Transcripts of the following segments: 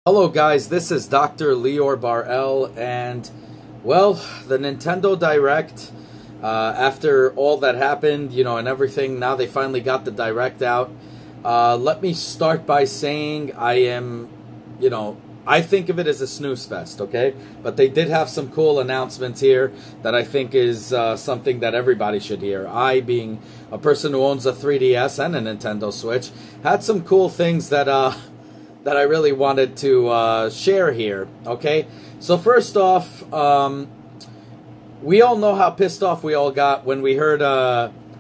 Hello guys, this is Dr. Lior Bar-El, and well, the Nintendo Direct, after all that happened, and everything, now they finally got the Direct out. Let me start by saying I think of it as a snooze fest, okay? But they did have some cool announcements here that I think is something that everybody should hear. I, being a person who owns a 3DS and a Nintendo Switch, had some cool things that I really wanted to share here, okay? So first off, we all know how pissed off we all got when we heard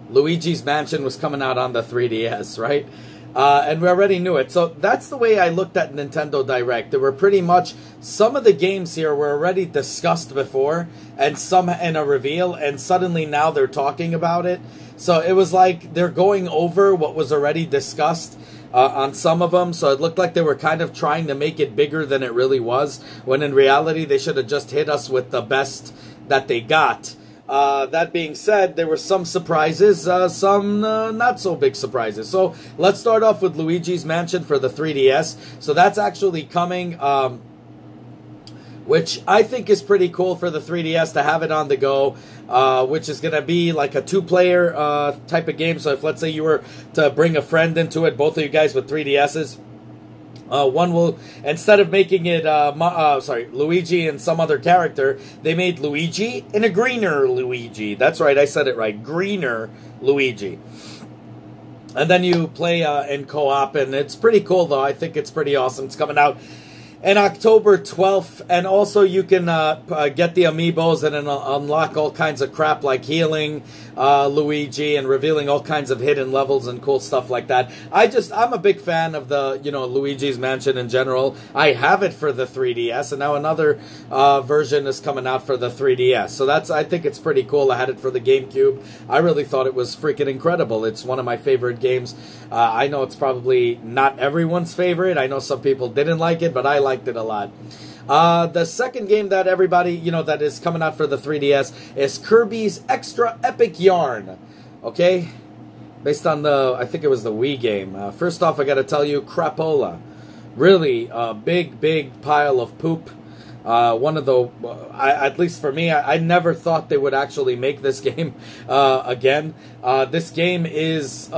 Luigi's Mansion was coming out on the 3DS, right? And we already knew it. So that's the way I looked at Nintendo Direct. There were pretty much, some of the games here were already discussed before, and some in a reveal, and suddenly now they're talking about it. So it was like they're going over what was already discussed on some of them, so it looked like they were kind of trying to make it bigger than it really was, when in reality they should have just hit us with the best that they got. That being said, there were some surprises, some not so big surprises. So let's start off with Luigi's Mansion for the 3DS. So that's actually coming, which I think is pretty cool for the 3DS to have it on the go, which is going to be like a two-player type of game. So if, let's say, you were to bring a friend into it, both of you guys with 3DSs, one will, instead of making it, Luigi and some other character, they made Luigi and a greener Luigi. That's right, I said it right, greener Luigi. And then you play in co-op, and it's pretty cool, though. I think it's pretty awesome. It's coming out in October 12th, and also you can get the amiibos and unlock all kinds of crap like healing Luigi and revealing all kinds of hidden levels and cool stuff like that. I'm a big fan of the, Luigi's Mansion in general. I have it for the 3DS, and now another version is coming out for the 3DS. So I think it's pretty cool. I had it for the GameCube. I really thought it was freaking incredible. It's one of my favorite games. I know it's probably not everyone's favorite. I know some people didn't like it, but I liked it a lot. The second game that everybody, that is coming out for the 3DS is Kirby's Extra Epic Yarn. Okay? Based on I think it was the Wii game. First off, I gotta tell you, crapola. Really a big pile of poop. One of the, at least for me, I never thought they would actually make this game again. This game is,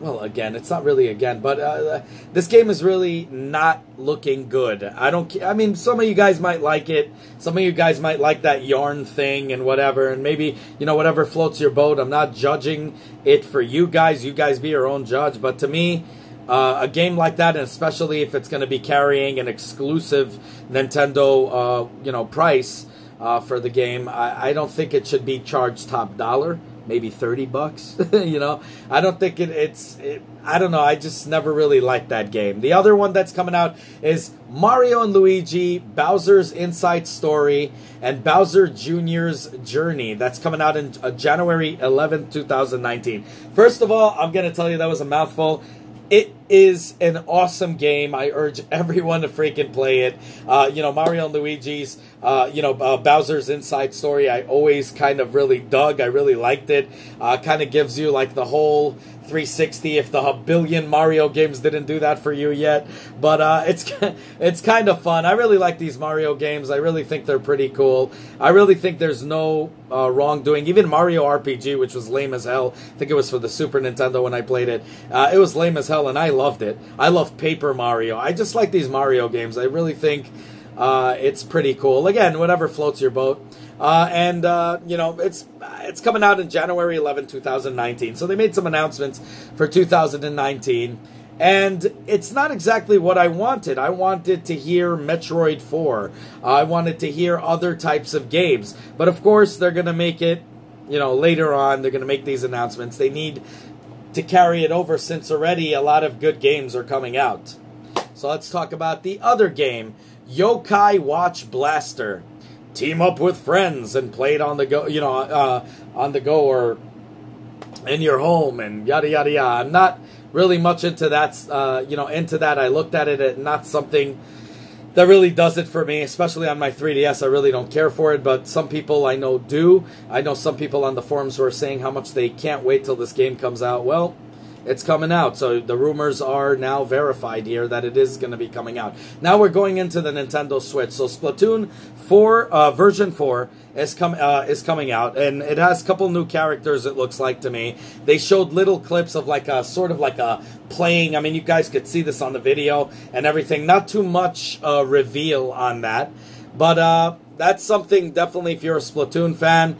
well, again, it's not really again, but this game is really not looking good. I mean, some of you guys might like it. Some of you guys might like that yarn thing and whatever, and maybe, whatever floats your boat. I'm not judging it for you guys. You guys be your own judge. But to me, a game like that, and especially if it's going to be carrying an exclusive Nintendo, price for the game, I don't think it should be charged top dollar. Maybe $30, I don't think I don't know, I just never really liked that game. The other one that's coming out is Mario and Luigi, Bowser's Inside Story, and Bowser Jr.'s Journey. That's coming out in January 11th, 2019. First of all, I'm going to tell you that was a mouthful. It is an awesome game. I urge everyone to freaking play it. Mario and Luigi's, Bowser's Inside Story, I always kind of really dug. I really liked it. Kind of gives you like the whole 360 if the billion Mario games didn't do that for you yet. But it's kind of fun. I really like these Mario games. I really think they're pretty cool. I really think there's no wrongdoing. Even Mario RPG, which was lame as hell. I think it was for the Super Nintendo when I played it. It was lame as hell, and I loved it. I love Paper Mario. I just like these Mario games. I really think it's pretty cool. Again, whatever floats your boat. It's coming out in January 11, 2019. So they made some announcements for 2019. And it's not exactly what I wanted. I wanted to hear Metroid 4. I wanted to hear other types of games. But of course, they're going to make it, later on. They're going to make these announcements. They need to carry it over since already a lot of good games are coming out. So let's talk about the other game, Yokai Watch Blaster. Team up with friends and play it on the go, on the go or in your home and yada yada yada. I'm not really much into that, into that. I looked at it, not something that really does it for me, especially on my 3DS. I really don't care for it, but some people I know do. I know some people on the forums who are saying how much they can't wait till this game comes out. Well, it's coming out. So the rumors are now verified here that it is going to be coming out. Now we're going into the Nintendo Switch. So Splatoon 4, version 4 is coming out, and it has a couple new characters, it looks like to me. They showed little clips of like a sort of like a playing. I mean, you guys could see this on the video and everything. Not too much reveal on that, but that's something, definitely, if you're a Splatoon fan,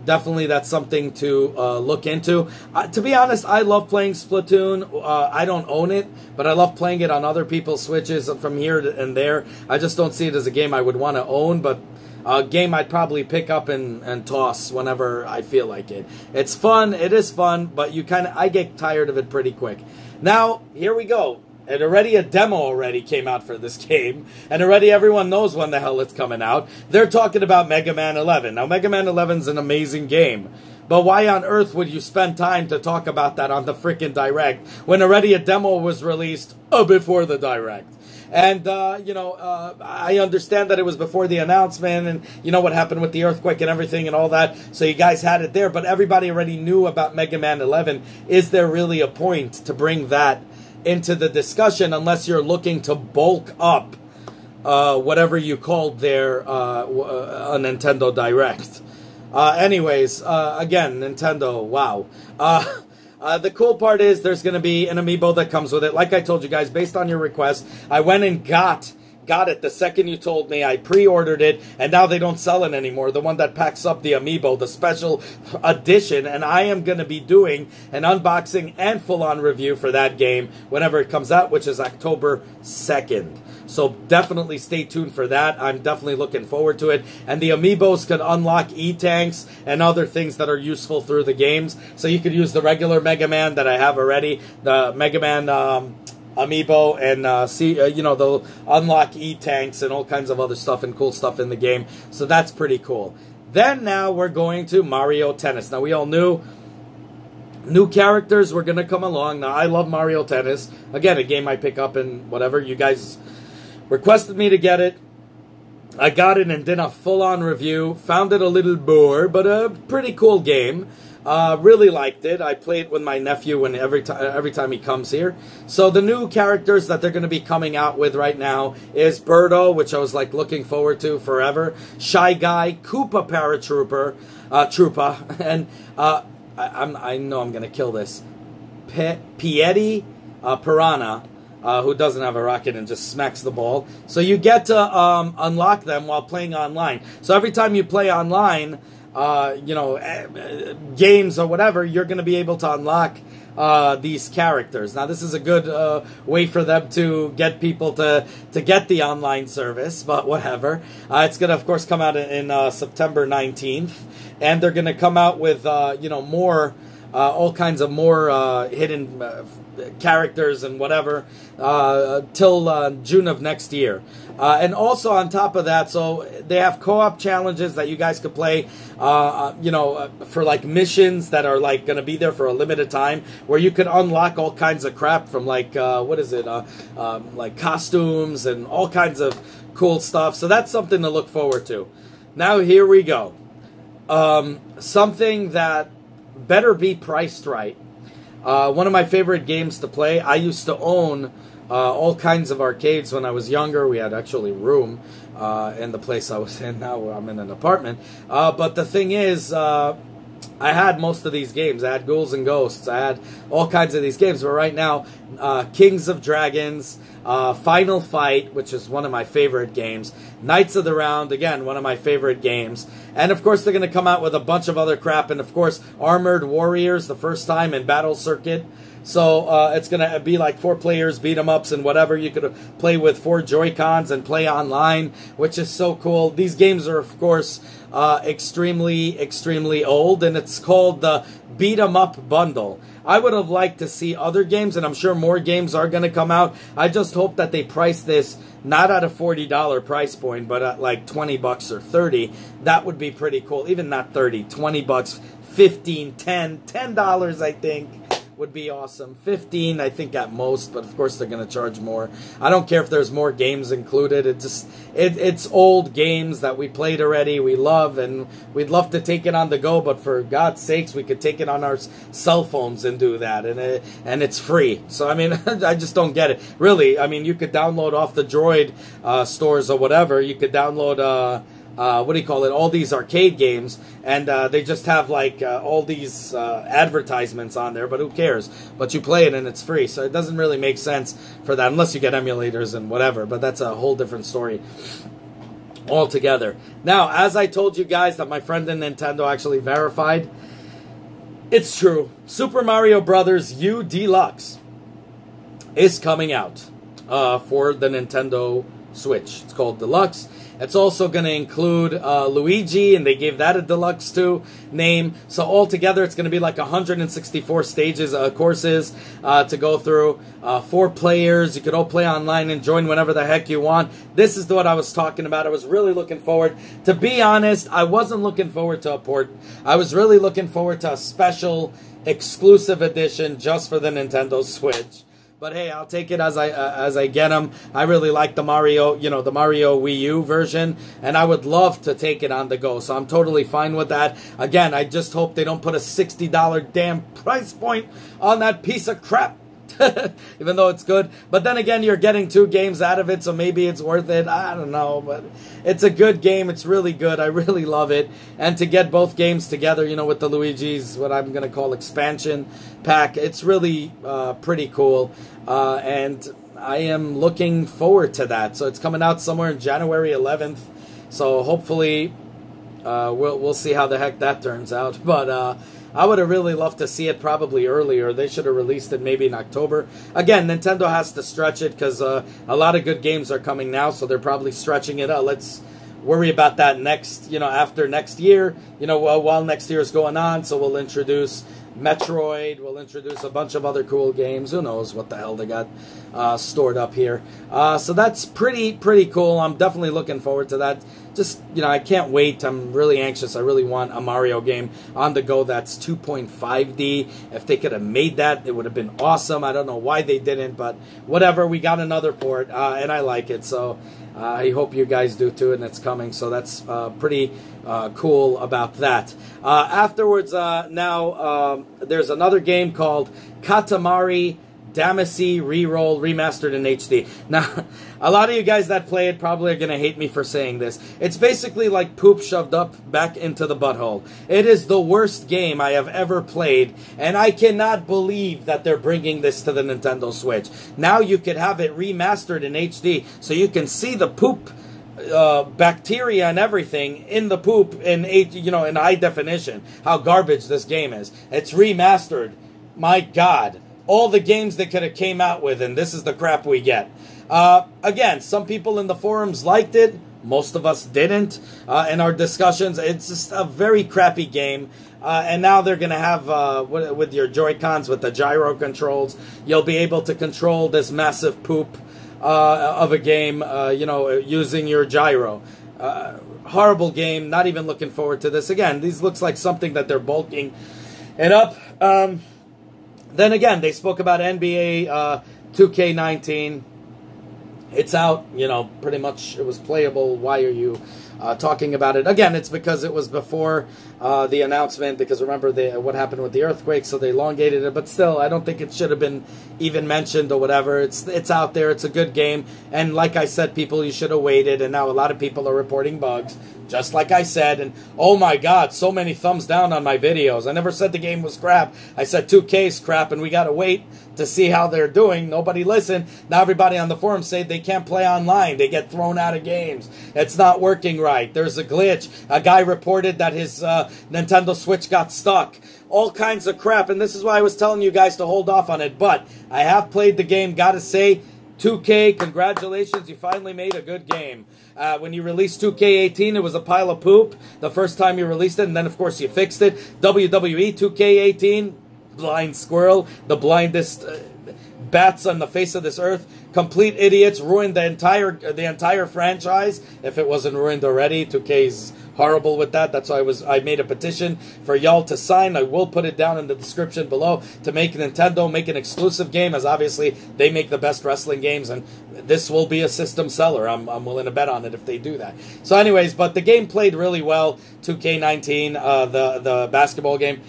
definitely that's something to look into. To be honest, I love playing Splatoon. I don't own it, but I love playing it on other people's Switches from here and there. I just don't see it as a game I would want to own, but a game I'd probably pick up and toss whenever I feel like it. It's fun, it is fun, but I get tired of it pretty quick. Now, here we go. And already a demo already came out for this game, and already everyone knows when the hell it's coming out. They're talking about Mega Man 11. Now, Mega Man 11 is an amazing game, but why on earth would you spend time to talk about that on the freaking Direct when already a demo was released before the Direct? And, I understand that it was before the announcement and, you know, what happened with the earthquake and everything and all that. So you guys had it there, but everybody already knew about Mega Man 11. Is there really a point to bring that into the discussion unless you're looking to bulk up whatever you called there a Nintendo Direct? Anyways, again, Nintendo, wow. The cool part is there's going to be an amiibo that comes with it. Like I told you guys, based on your request, I went and got it the second you told me. I pre-ordered it, and now they don't sell it anymore. The one that packs up the amiibo, the special edition, and I am going to be doing an unboxing and full-on review for that game whenever it comes out, which is October 2nd. So definitely stay tuned for that. I'm definitely looking forward to it. And the amiibos can unlock E-tanks and other things that are useful through the games. So you could use the regular Mega Man that I have already, the Mega Man amiibo, and they'll unlock E-tanks and all kinds of other stuff and cool stuff in the game. So that's pretty cool. Then now we're going to Mario Tennis. Now we all knew new characters were going to come along. Now I love Mario Tennis. Again, a game I pick up and whatever. You guys requested me to get it. I got it and did a full-on review. Found it a little bore, but a pretty cool game. Really liked it. I play it with my nephew when every time he comes here. So the new characters that they're going to be coming out with right now is Birdo, which I was like looking forward to forever. Shy Guy, Koopa Paratrooper, Troopa, and I know I'm going to kill this. Piety Piranha. Who doesn't have a rocket and just smacks the ball. So you get to unlock them while playing online. So every time you play online, games or whatever, you're going to be able to unlock these characters. Now, this is a good way for them to get people to get the online service, but whatever. It's going to, of course, come out in September 19th, and they're going to come out with, more, all kinds of more hidden characters and whatever till June of next year. And also on top of that, so they have co-op challenges that you guys could play, for like missions that are like going to be there for a limited time, where you could unlock all kinds of crap from like, like costumes and all kinds of cool stuff. So that's something to look forward to. Now here we go. Something that better be priced right. One of my favorite games to play. I used to own all kinds of arcades when I was younger. We had actually room in the place I was in. Now I'm in an apartment. But the thing is, I had most of these games. I had Ghouls and Ghosts. I had all kinds of these games. But right now, Kings of Dragons, Final Fight, which is one of my favorite games, Knights of the Round, again, one of my favorite games. And, of course, they're going to come out with a bunch of other crap. And, of course, Armored Warriors, the first time in Battle Circuit. So it's going to be like 4 players, beat-em-ups and whatever. You could play with 4 Joy-Cons and play online, which is so cool. These games are, of course, extremely, extremely old, and it's called the Beat-em-up Bundle. I would have liked to see other games, and I'm sure more games are going to come out. I just hope that they price this not at a $40 price point, but at like 20 bucks or 30. That would be pretty cool. Even not 30, 20 bucks, 15, 10, $10, I think. would be awesome. 15, I think at most, but of course they're going to charge more. I don't care if there's more games included. It's old games that we played already, we love, and we'd love to take it on the go, but for God's sakes, we could take it on our cell phones and do that, and it's free. So, I mean, I just don't get it. Really, I mean, you could download off the Droid stores or whatever. You could download... what do you call it, all these arcade games, and they just have like all these advertisements on there, but who cares? But you play it and it's free, so it doesn't really make sense for that, unless you get emulators and whatever, but that's a whole different story altogether. Now, as I told you guys that my friend in Nintendo actually verified, it's true. Super Mario Brothers U Deluxe is coming out for the Nintendo Switch. It's called Deluxe. It's also going to include Luigi, and they gave that a Deluxe too name. So altogether, it's going to be like 164 stages, courses to go through. 4 players. You could all play online and join whenever the heck you want. This is what I was talking about. I was really looking forward. To be honest, I wasn't looking forward to a port. I was really looking forward to a special exclusive edition just for the Nintendo Switch. But hey, I'll take it as I get them. I really like the Mario, the Mario Wii U version, and I would love to take it on the go. So I'm totally fine with that. Again, I just hope they don't put a $60 damn price point on that piece of crap. Even though it's good. But then again, you're getting 2 games out of it, so maybe it's worth it. I don't know, but it's a good game. It's really good. I really love it. And to get both games together, with the Luigi's, what I'm going to call expansion pack, it's really pretty cool. And I am looking forward to that. So it's coming out somewhere in January 11th. So hopefully we'll see how the heck that turns out. But I would have really loved to see it probably earlier. They should have released it maybe in October. Again, Nintendo has to stretch it because a lot of good games are coming now, so they're probably stretching it out. Let's worry about that next, after next year, while next year is going on. So we'll introduce Metroid, we'll introduce a bunch of other cool games. Who knows what the hell they got stored up here. So that's pretty cool. I'm definitely looking forward to that. Just, I can't wait. I'm really anxious. I really want a Mario game on the go that's 2.5D. If they could have made that, it would have been awesome. I don't know why they didn't, but whatever. We got another port, and I like it. So I hope you guys do too, and it's coming. So that's pretty cool about that. Afterwards, now there's another game called Katamari Damacy Reroll Remastered in HD. Now, a lot of you guys that play it probably are going to hate me for saying this. It's basically like poop shoved up back into the butthole. It is the worst game I have ever played, and I cannot believe that they're bringing this to the Nintendo Switch. Now you could have it remastered in HD, so you can see the poop bacteria and everything in the poop in in high definition. How garbage this game is. It's remastered. My God. All the games they could have came out with, and this is the crap we get. Again, some people in the forums liked it. Most of us didn't. In our discussions, it's just a very crappy game. And now they're going to have, with your Joy-Cons, with the gyro controls, you'll be able to control this massive poop of a game, using your gyro. Horrible game. Not even looking forward to this. Again, these looks like something that they're bulking it up. Then again, they spoke about NBA 2K19. It's out, pretty much it was playable. Why are you talking about it? Again, it's because it was before the announcement, because remember what happened with the earthquake, so they elongated it. But still, I don't think it should have been even mentioned or whatever. It's out there. It's a good game. And like I said, people, you should have waited. And now a lot of people are reporting bugs, just like I said. And oh my God, so many thumbs down on my videos. I never said the game was crap. I said 2K's crap, and we got to wait to see how they're doing. Nobody listened. Now everybody on the forum say they can't play online. They get thrown out of games. It's not working right. There's a glitch. A guy reported that his Nintendo Switch got stuck. All kinds of crap. And this is why I was telling you guys to hold off on it. But I have played the game. Gotta say, 2K, congratulations. You finally made a good game. When you released 2K18, it was a pile of poop the first time you released it. And then, of course, you fixed it. WWE 2K18, blind squirrel, the blindest bats on the face of this earth, complete idiots, ruined the entire franchise. If it wasn't ruined already, 2K's horrible with that. That's why I made a petition for y'all to sign. I will put it down in the description below to make Nintendo make an exclusive game, as obviously they make the best wrestling games, and this will be a system seller. I'm willing to bet on it if they do that. So anyways, but the game played really well. 2K19, the basketball game,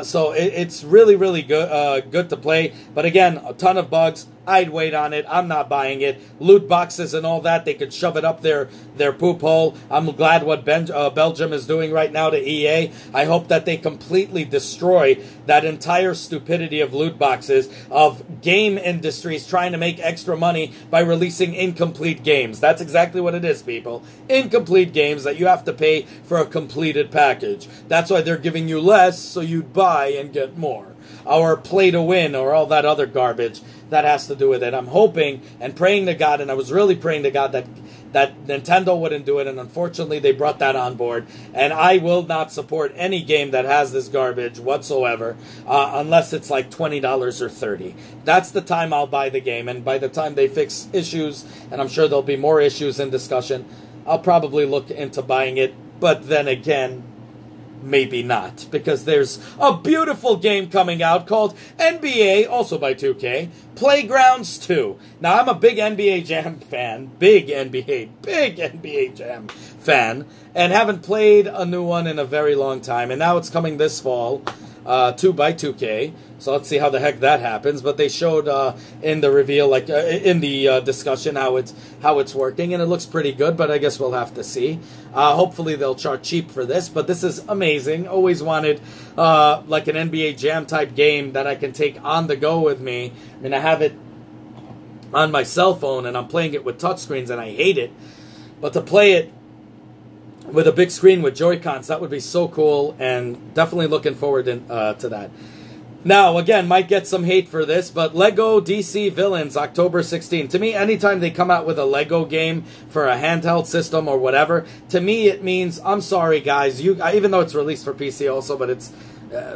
so it's really, really good, good to play. But again, a ton of bugs. I'd wait on it. I'm not buying it. Loot boxes and all that, they could shove it up their poop hole. I'm glad what Belgium is doing right now to EA. I hope that they completely destroy that entire stupidity of loot boxes, of game industries trying to make extra money by releasing incomplete games. That's exactly what it is, people. Incomplete games that you have to pay for a completed package. That's why they're giving you less, so you'd buy and get more. Or play to win, or all that other garbage that has to do with it. I'm hoping and praying to God, and I was really praying to God that Nintendo wouldn't do it, and unfortunately they brought that on board. And I will not support any game that has this garbage whatsoever, unless it's like $20 or $30. That's the time I'll buy the game, and by the time they fix issues, and I'm sure there'll be more issues in discussion, I'll probably look into buying it. But then again, maybe not, because there's a beautiful game coming out called NBA, also by 2K, Playgrounds 2. Now, I'm a big NBA Jam fan, big NBA Jam fan, and haven't played a new one in a very long time, and now it's coming this fall, 2 by 2K, so let's see how the heck that happens. But they showed in the reveal, like in the discussion, how it's working, and it looks pretty good, but I guess we'll have to see. Hopefully they'll charge cheap for this, but this is amazing. Always wanted like an NBA Jam type game that I can take on the go with me. I mean, I have it on my cell phone, and I'm playing it with touchscreens, and I hate it, but to play it with a big screen with Joy-Cons, that would be so cool, and definitely looking forward to that. Now, again, might get some hate for this, but Lego DC Villains, October 16th. To me, anytime they come out with a Lego game for a handheld system or whatever, to me it means, I'm sorry, guys, even though it's released for PC also, but it's,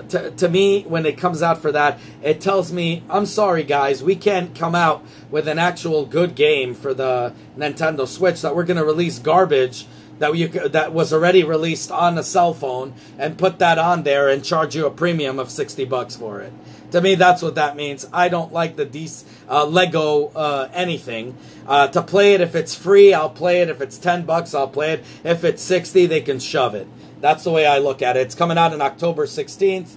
to me, when it comes out for that, it tells me, I'm sorry, guys, we can't come out with an actual good game for the Nintendo Switch, that we're going to release garbage that was already released on a cell phone and put that on there and charge you a premium of $60 for it. To me, that's what that means. I don't like the Lego anything. To play it, if it's free, I'll play it. If it's $10, I'll play it. If it's $60, they can shove it. That's the way I look at it. It's coming out on October 16th.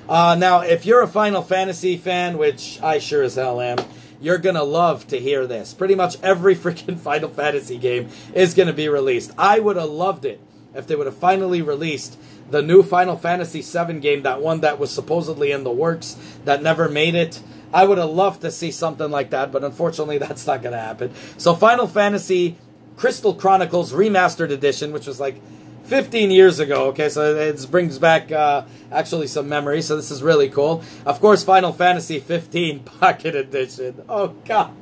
Now, if you're a Final Fantasy fan, which I sure as hell am, you're going to love to hear this. Pretty much every freaking Final Fantasy game is going to be released. I would have loved it if they would have finally released the new Final Fantasy VII game, that one that was supposedly in the works, that never made it. I would have loved to see something like that, but unfortunately that's not going to happen. So Final Fantasy Crystal Chronicles Remastered Edition, which was like 15 years ago, okay, so it brings back actually some memories, so this is really cool. Of course, Final Fantasy 15 Pocket Edition. Oh, God.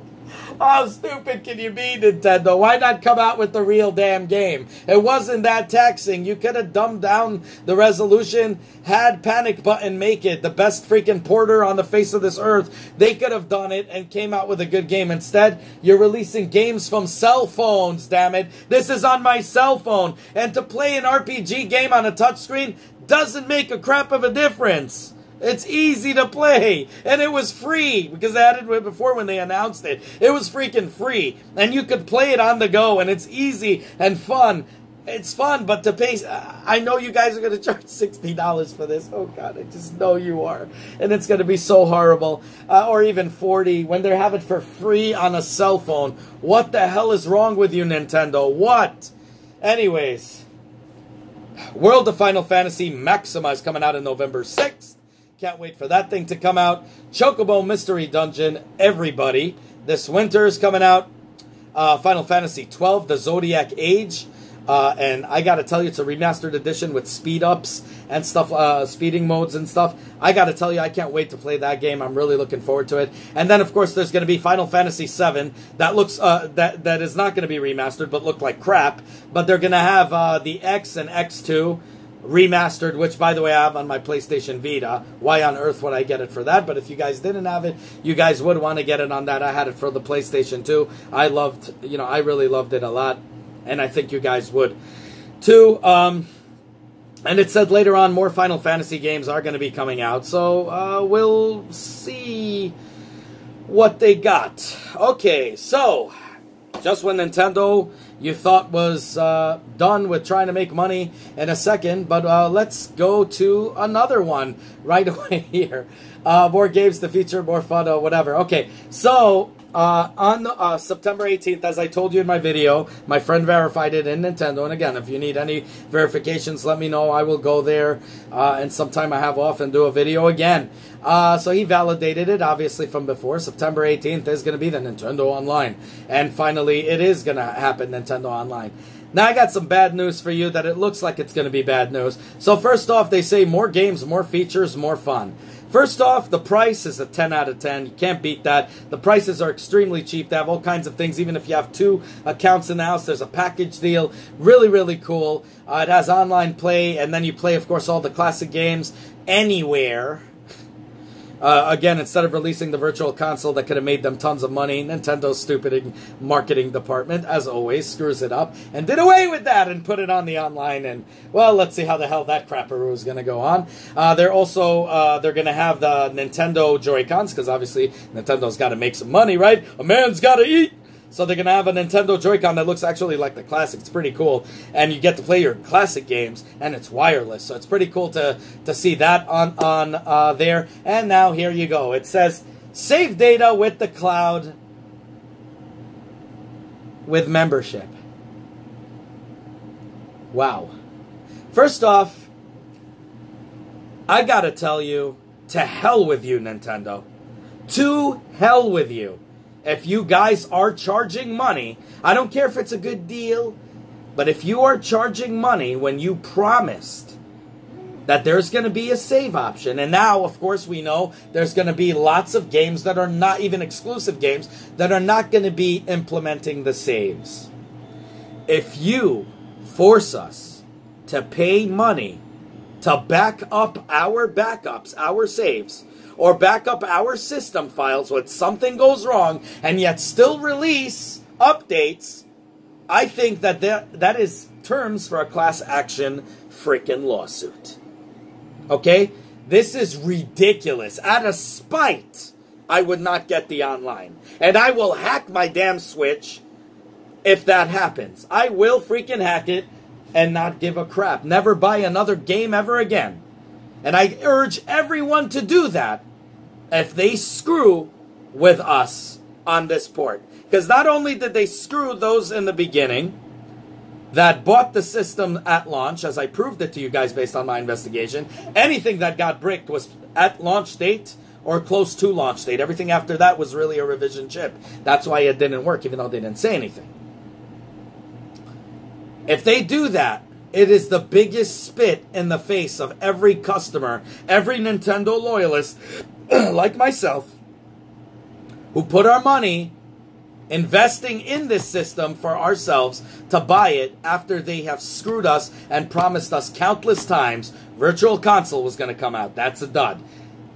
How stupid can you be, Nintendo? Why not come out with the real damn game? It wasn't that taxing. You could have dumbed down the resolution, had Panic Button make it the best freaking porter on the face of this earth. They could have done it and came out with a good game. Instead, you're releasing games from cell phones, damn it. This is on my cell phone. And to play an RPG game on a touchscreen doesn't make a crap of a difference. It's easy to play, and it was free, because they had it before when they announced it. It was freaking free, and you could play it on the go, and it's easy and fun. It's fun, but to pay, I know you guys are going to charge $60 for this. Oh, God, I just know you are. And it's going to be so horrible. Or even $40 when they have it for free on a cell phone. What the hell is wrong with you, Nintendo? What? Anyways, World of Final Fantasy Maxima is coming out on November 6th. Can't wait for that thing to come out. Chocobo Mystery Dungeon, everybody. This winter is coming out. Final Fantasy 12, the Zodiac Age. And I gotta tell you, it's a remastered edition with speed ups and stuff, speeding modes and stuff. I gotta tell you, I can't wait to play that game. I'm really looking forward to it. And then, of course, there's gonna be Final Fantasy 7 that looks that is not gonna be remastered, but look like crap. But they're gonna have the X and X2 remastered, which, by the way, I have on my PlayStation Vita. Why on earth would I get it for that? But if you guys didn't have it, you guys would want to get it on that. I had it for the PlayStation 2. I loved, I really loved it a lot. and I think you guys would too. And it said later on more Final Fantasy games are going to be coming out, so we'll see what they got. Okay, so just when Nintendo you thought was done with trying to make money in a second, but let's go to another one right away here. More games to feature, more fun, whatever. Okay, so on September 18th, as I told you in my video, my friend verified it in Nintendo. And again, if you need any verifications, let me know. I will go there and sometime I have off and do a video again. So he validated it, obviously, from before. September 18th is going to be the Nintendo Online. And finally, it is going to happen, Nintendo Online. Now, I got some bad news for you that it looks like it's going to be bad news. So first off, they say more games, more features, more fun. First off, the price is a 10 out of 10. You can't beat that. The prices are extremely cheap. They have all kinds of things. Even if you have 2 accounts in the house, there's a package deal. Really, really cool. It has online play, and then you play, of course, all the classic games anywhere. Again, instead of releasing the virtual console that could have made them tons of money, Nintendo's stupid marketing department, as always, screws it up and did away with that and put it on the online. And, well, let's see how the hell that crapperoo is going to go on. They're also, they're going to have the Nintendo Joy-Cons, because obviously Nintendo's got to make some money, right? A man's got to eat. So they're going to have a Nintendo Joy-Con that looks actually like the classic. It's pretty cool. And you get to play your classic games, and it's wireless. So it's pretty cool to see that on there. And now here you go. It says, save data with the cloud with membership. Wow. First off, I got to tell you, to hell with you, Nintendo. To hell with you. If you guys are charging money, I don't care if it's a good deal, but if you are charging money when you promised that there's going to be a save option, and now, of course, we know there's going to be lots of games that are not even exclusive games that are not going to be implementing the saves. If you force us to pay money to back up our backups, our saves, or back up our system files when something goes wrong, and yet still release updates, I think that is terms for a class action freaking lawsuit. Okay? This is ridiculous. Out of spite, I would not get the online. And I will hack my damn Switch if that happens. I will freaking hack it and not give a crap. Never buy another game ever again. And I urge everyone to do that if they screw with us on this port. Because not only did they screw those in the beginning that bought the system at launch, as I proved it to you guys based on my investigation, anything that got bricked was at launch date or close to launch date. Everything after that was really a revision chip. That's why it didn't work, even though they didn't say anything. If they do that, it is the biggest spit in the face of every customer, every Nintendo loyalist, like myself, who put our money investing in this system for ourselves to buy it after they have screwed us and promised us countless times Virtual Console was going to come out. That's a dud.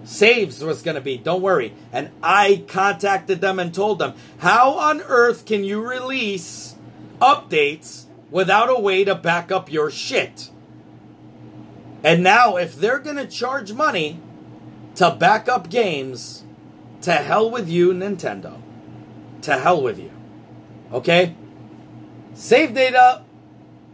Saves was going to be, don't worry. And I contacted them and told them, how on earth can you release updates without a way to back up your shit? And now, if they're going to charge money to back up games, to hell with you, Nintendo. To hell with you. Okay? Save data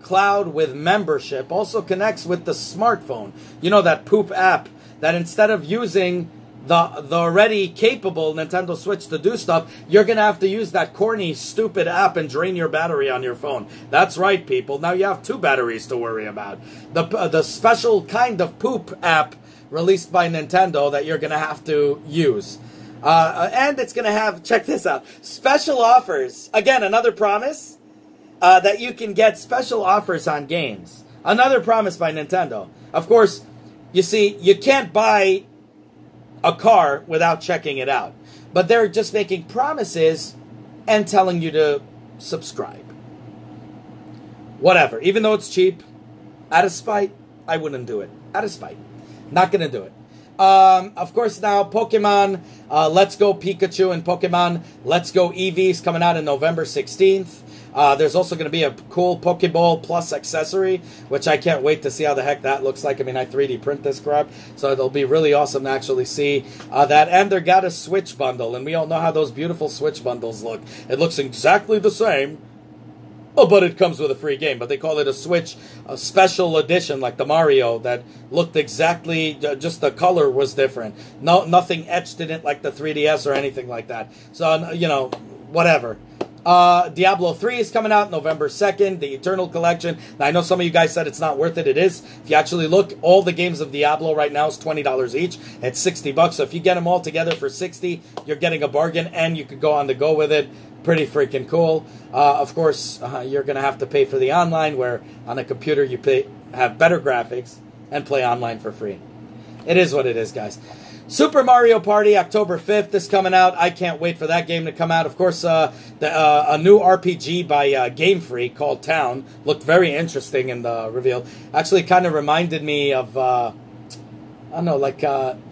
cloud with membership also connects with the smartphone. You know, that poop app that instead of using the already capable Nintendo Switch to do stuff, you're going to have to use that corny, stupid app and drain your battery on your phone. That's right, people. Now you have 2 batteries to worry about. The special kind of poop app released by Nintendo that you're going to have to use. And it's going to have, check this out, special offers. Again, another promise that you can get special offers on games. Another promise by Nintendo. Of course, you see, you can't buy a car without checking it out. But they're just making promises and telling you to subscribe. Whatever. Even though it's cheap, out of spite, I wouldn't do it. Out of spite. Not going to do it. Of course, now Pokemon Let's Go Pikachu and Pokemon Let's Go Eevee is coming out on November 16th. There's also going to be a cool Pokeball Plus accessory, which I can't wait to see how the heck that looks like. I mean, I 3D print this crap, so it'll be really awesome to actually see that. And they got a Switch bundle, and we all know how those beautiful Switch bundles look. It looks exactly the same. Oh, but it comes with a free game. But they call it a Switch special edition, like the Mario, that looked exactly, just the color was different. No, nothing etched in it like the 3DS or anything like that. So, you know, whatever. Diablo 3 is coming out November 2nd, the Eternal Collection. Now, I know some of you guys said it's not worth it. It is. If you actually look, all the games of Diablo right now is $20 each. It's $60. So if you get them all together for $60, you're getting a bargain, and you could go on the go with it. Pretty freaking cool. Of course, you're going to have to pay for the online, where on a computer you have better graphics and play online for free. It is what it is, guys. Super Mario Party, October 5th is coming out. I can't wait for that game to come out. Of course, a new RPG by Game Freak called Town looked very interesting in the reveal. Actually, kind of reminded me of, I don't know, like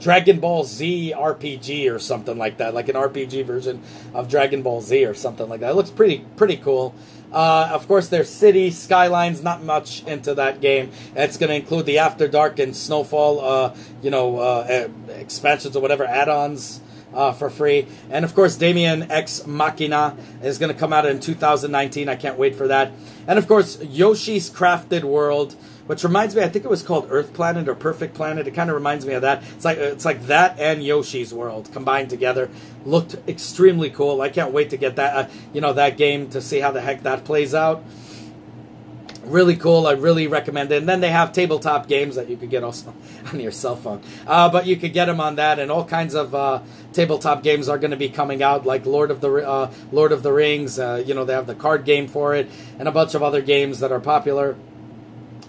Dragon Ball Z RPG or something like that. Like an RPG version of Dragon Ball Z or something like that. It looks pretty cool. Of course, there's City Skylines. Not much into that game. It's going to include the After Dark and Snowfall, expansions or whatever, add-ons for free. And of course, Daemon X Machina is going to come out in 2019. I can't wait for that. And of course, Yoshi's Crafted World, which reminds me, I think it was called Earth Planet or Perfect Planet. It kind of reminds me of that. It's like that and Yoshi's World combined together. Looked extremely cool. I can't wait to get that, that game, to see how the heck that plays out. Really cool. I really recommend it. And then they have tabletop games that you could get also on your cell phone. But you could get them on that, and all kinds of tabletop games are going to be coming out, like Lord of the Rings. They have the card game for it, and a bunch of other games that are popular.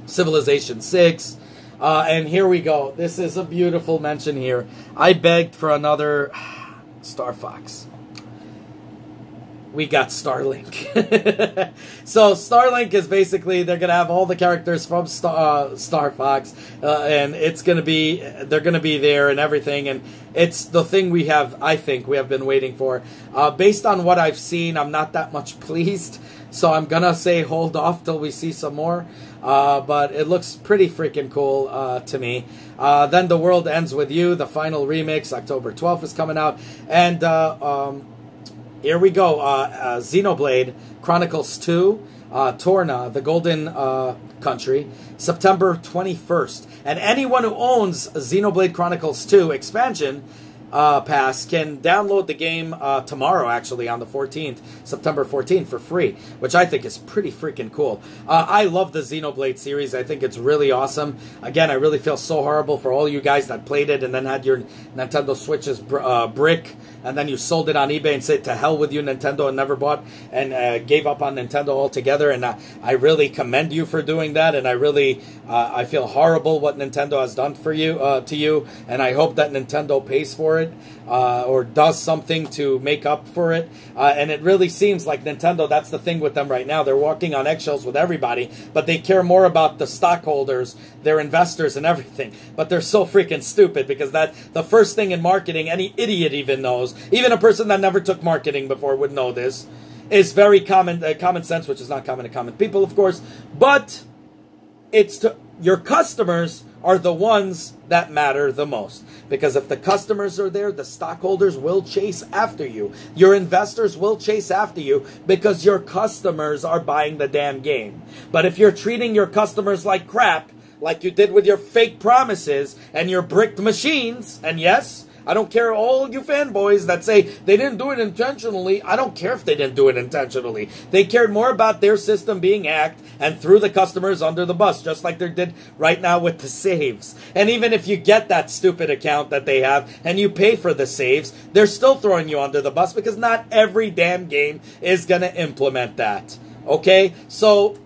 Civilization 6. And here we go. This is a beautiful mention here. I begged for another Star Fox. We got Starlink. So Starlink is basically, they're going to have all the characters from Star Fox, and they're going to be there and everything, and it's the thing I think we have been waiting for. Based on what I've seen, I'm not that much pleased, so I'm going to say hold off till we see some more. But it looks pretty freaking cool to me. Then The World Ends With You, the final remix, October 12th is coming out. And here we go. Xenoblade Chronicles 2, Torna, the Golden Country, September 21st. And anyone who owns Xenoblade Chronicles 2 expansion pass can download the game tomorrow, actually, on the 14th, September 14th, for free, which I think is pretty freaking cool. I love the Xenoblade series. I think it's really awesome. Again, I really feel so horrible for all you guys that played it and then had your Nintendo Switch's brick, and then you sold it on eBay and said, to hell with you, Nintendo, and never bought and gave up on Nintendo altogether. And I really commend you for doing that, and I really I feel horrible what Nintendo has done for you to you, and I hope that Nintendo pays for it. Or does something to make up for it. And it really seems like Nintendo, that's the thing with them right now. They're walking on eggshells with everybody, but they care more about the stockholders, their investors, and everything. But they're so freaking stupid, because the first thing in marketing, any idiot even knows, even a person that never took marketing before would know this, is very common sense, which is not common to common people, of course, but your customers are the ones that matter the most. Because if the customers are there, the stockholders will chase after you. Your investors will chase after you because your customers are buying the damn game. But if you're treating your customers like crap, like you did with your fake promises and your bricked machines, and yes, I don't care, all you fanboys that say they didn't do it intentionally. I don't care if they didn't do it intentionally. They cared more about their system being hacked and threw the customers under the bus, just like they did right now with the saves. And even if you get that stupid account that they have and you pay for the saves, they're still throwing you under the bus, because not every damn game is going to implement that. Okay? So,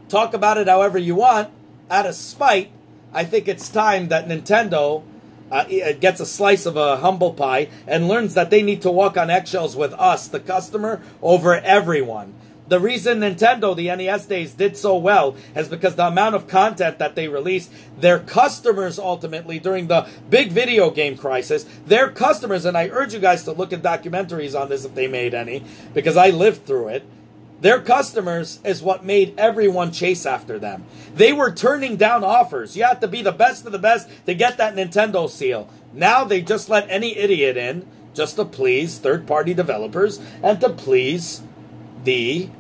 talk about it however you want. Out of spite, I think it's time that Nintendo gets a slice of a humble pie and learns that they need to walk on eggshells with us, the customer, over everyone. The reason Nintendo, the NES days, did so well is because the amount of content that they released, their customers ultimately, during the big video game crisis, their customers, and I urge you guys to look at documentaries on this if they made any, because I lived through it, Their customers is what made everyone chase after them. They were turning down offers. You had to be the best of the best to get that Nintendo seal. Now they just let any idiot in just to please third-party developers and to please the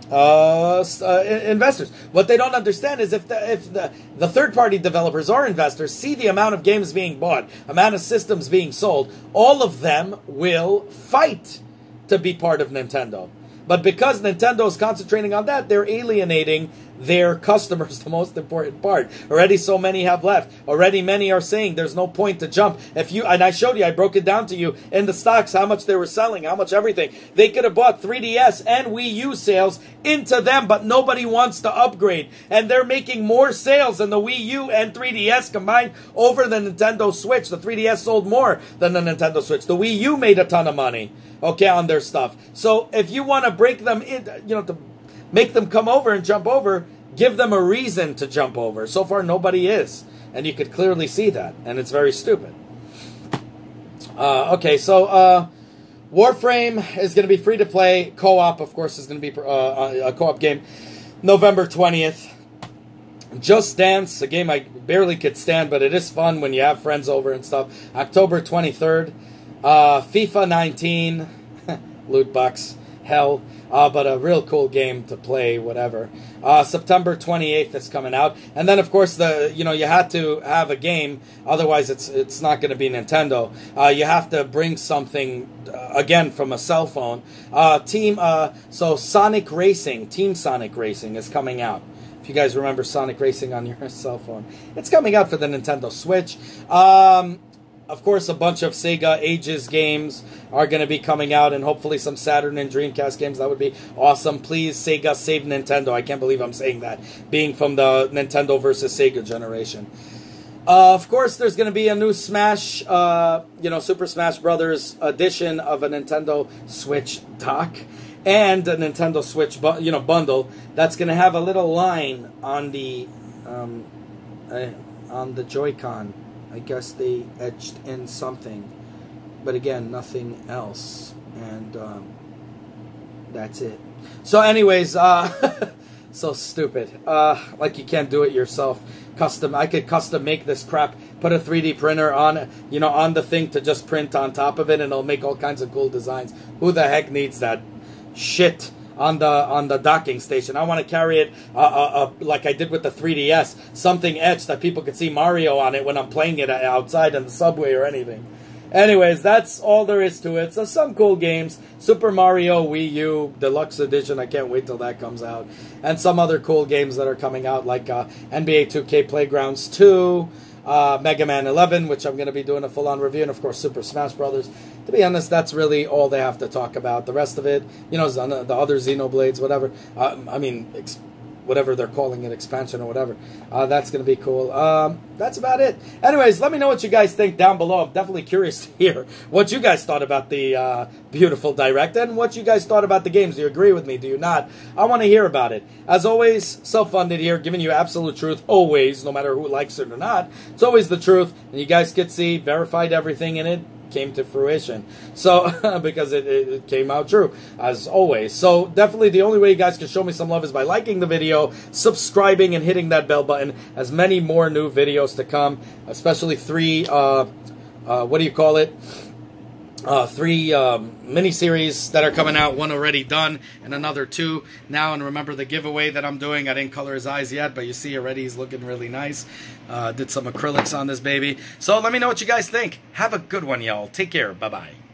investors. What they don't understand is if the third-party developers or investors see the amount of games being bought, amount of systems being sold, all of them will fight to be part of Nintendo. But because Nintendo is concentrating on that, they're alienating their customers, the most important part. Already so many have left. Already many are saying there's no point to jump. And I showed you, I broke it down to you in the stocks, how much they were selling, how much everything. They could have bought 3DS and Wii U sales into them, but nobody wants to upgrade. And they're making more sales than the Wii U and 3DS combined over the Nintendo Switch. The 3DS sold more than the Nintendo Switch. The Wii U made a ton of money, okay, on their stuff. So if you want to break them in, to make them come over and jump over, give them a reason to jump over. So far, nobody is. And you could clearly see that. And it's very stupid. Okay, so Warframe is going to be free to play. Co-op, of course, is going to be a co-op game. November 20th. Just Dance, a game I barely could stand, but it is fun when you have friends over and stuff. October 23rd. FIFA 19. Loot box. Hell. But a real cool game to play, whatever. September 28th is coming out. And then, of course, you had to have a game. Otherwise, it's not going to be Nintendo. You have to bring something, again, from a cell phone. So Sonic Racing, Team Sonic Racing is coming out. If you guys remember Sonic Racing on your cell phone. It's coming out for the Nintendo Switch. Of course, a bunch of Sega Ages games are going to be coming out, and hopefully some Saturn and Dreamcast games. That would be awesome. Please, Sega, save Nintendo. I can't believe I'm saying that, being from the Nintendo versus Sega generation. Of course, there's going to be a new Smash, Super Smash Brothers edition of a Nintendo Switch dock and a Nintendo Switch, bundle that's going to have a little line on the Joy-Con. I guess they etched in something, but again, nothing else, and that's it. So anyways, so stupid. Like you can't do it yourself. I could custom make this crap, put a 3D printer on, on the thing to just print on top of it, and it'll make all kinds of cool designs. Who the heck needs that shit on the docking station? I want to carry it like I did with the 3DS, something etched that people could see Mario on it when I'm playing it outside in the subway or anything. Anyways, that's all there is to it. So some cool games. Super Mario Wii U Deluxe Edition. I can't wait till that comes out. And some other cool games that are coming out, like NBA 2K Playgrounds 2, Mega Man 11, which I'm going to be doing a full-on review, and of course Super Smash Brothers. To be honest, that's really all they have to talk about. The rest of it, the other Xenoblades, whatever. Whatever they're calling it, expansion or whatever. That's going to be cool. That's about it. Anyways, let me know what you guys think down below. I'm definitely curious to hear what you guys thought about the beautiful Direct and what you guys thought about the games. Do you agree with me? Do you not? I want to hear about it. As always, self-funded here, giving you absolute truth always, no matter who likes it or not. It's always the truth, and you guys could see, verified everything in it. Came to fruition. So, because it came out true, as always. So, definitely the only way you guys can show me some love is by liking the video, subscribing, and hitting that bell button. As many more new videos to come, especially three, three mini-series that are coming out. One already done, and another 2 now. And remember the giveaway that I'm doing. I didn't color his eyes yet, but you see already he's looking really nice. Did some acrylics on this baby. So let me know what you guys think. Have a good one, y'all. Take care. Bye-bye.